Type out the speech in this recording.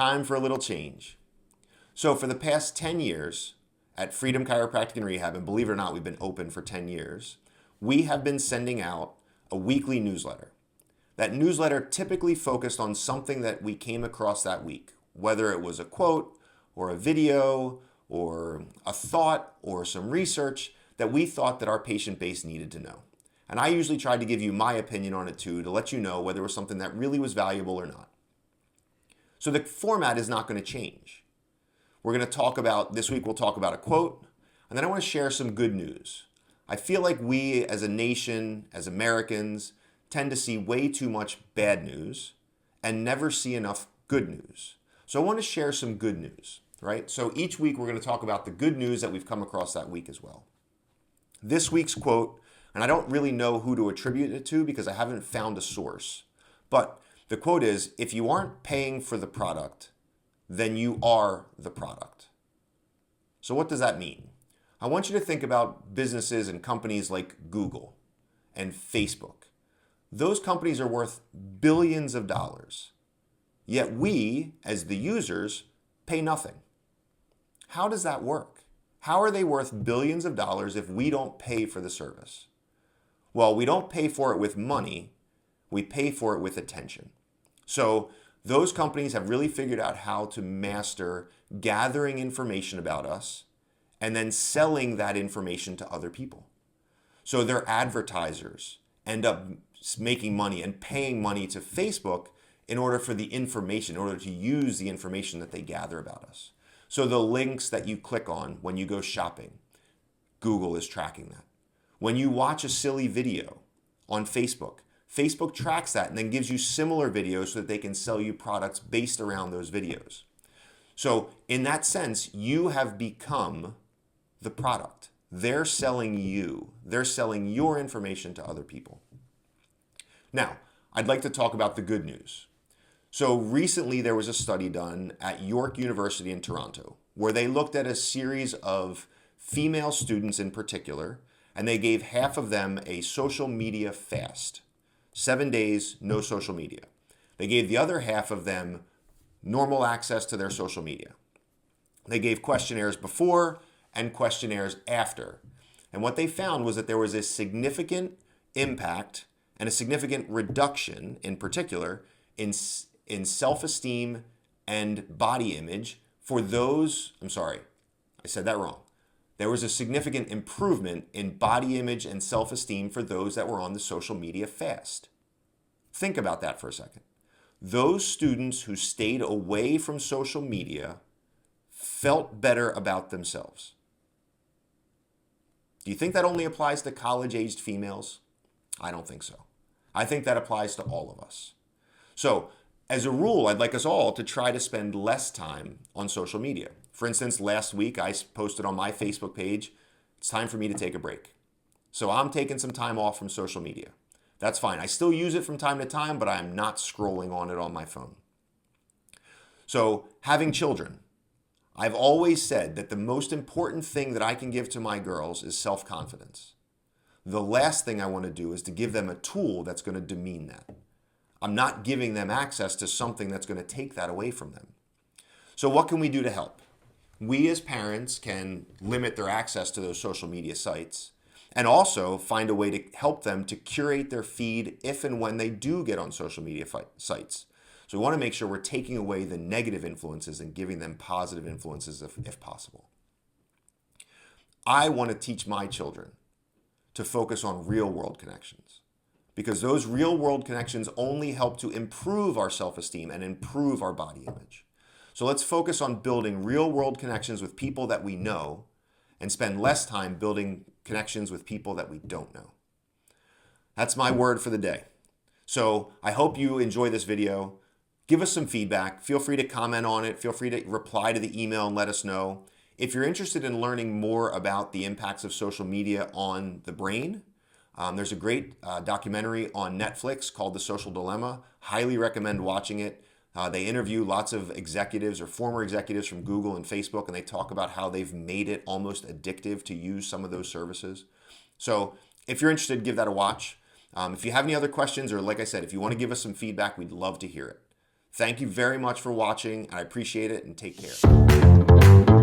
Time for a little change. So for the past 10 years at Freedom Chiropractic and Rehab, and believe it or not, we've been open for 10 years, we have been sending out a weekly newsletter. That newsletter typically focused on something that we came across that week, whether it was a quote or a video or a thought or some research that we thought that our patient base needed to know. And I usually tried to give you my opinion on it too, to let you know whether it was something that really was valuable or not. So the format is not going to change. We're going to talk about, this week we'll talk about a quote, and then I want to share some good news. I feel like we as a nation, as Americans, tend to see way too much bad news and never see enough good news. So I want to share some good news, right? So each week we're going to talk about the good news that we've come across that week as well. This week's quote, and I don't really know who to attribute it to because I haven't found a source, but the quote is, if you aren't paying for the product, then you are the product. So what does that mean? I want you to think about businesses and companies like Google and Facebook. Those companies are worth billions of dollars, yet we, as the users, pay nothing. How does that work? How are they worth billions of dollars if we don't pay for the service? Well, we don't pay for it with money, we pay for it with attention. So those companies have really figured out how to master gathering information about us and then selling that information to other people. So their advertisers end up making money and paying money to Facebook in order for the information, in order to use the information that they gather about us. So the links that you click on when you go shopping, Google is tracking that. When you watch a silly video on Facebook, Facebook tracks that and then gives you similar videos so that they can sell you products based around those videos. So in that sense, you have become the product. They're selling you. They're selling your information to other people. Now, I'd like to talk about the good news. So recently there was a study done at York University in Toronto where they looked at a series of female students in particular, and they gave half of them a social media fast. 7 days, no social media. They gave the other half of them normal access to their social media. They gave questionnaires before and questionnaires after. And what they found was that there was a significant impact and a significant reduction, in particular, in self-esteem and body image for those, I'm sorry, I said that wrong. There was a significant improvement in body image and self-esteem for those that were on the social media fast. Think about that for a second. Those students who stayed away from social media felt better about themselves. Do you think that only applies to college-aged females? I don't think so. I think that applies to all of us. So, as a rule, I'd like us all to try to spend less time on social media. For instance, last week I posted on my Facebook page, it's time for me to take a break. So I'm taking some time off from social media. That's fine. I still use it from time to time, but I'm not scrolling on it on my phone. So having children, I've always said that the most important thing that I can give to my girls is self-confidence. The last thing I want to do is to give them a tool that's going to demean that. I'm not giving them access to something that's going to take that away from them. So what can we do to help? We as parents can limit their access to those social media sites and also find a way to help them to curate their feed if and when they do get on social media sites. So we want to make sure we're taking away the negative influences and giving them positive influences if possible. I want to teach my children to focus on real-world connections because those real-world connections only help to improve our self-esteem and improve our body image. So let's focus on building real-world connections with people that we know and spend less time building connections with people that we don't know. That's my word for the day. So I hope you enjoy this video. Give us some feedback. Feel free to comment on it. Feel free to reply to the email and let us know. If you're interested in learning more about the impacts of social media on the brain, there's a great documentary on Netflix called The Social Dilemma. Highly recommend watching it. They interview lots of executives or former executives from Google and Facebook, and they talk about how they've made it almost addictive to use some of those services. So if you're interested, give that a watch. If you have any other questions, or like I said, if you want to give us some feedback, we'd love to hear it. Thank you very much for watching. I appreciate it, and take care.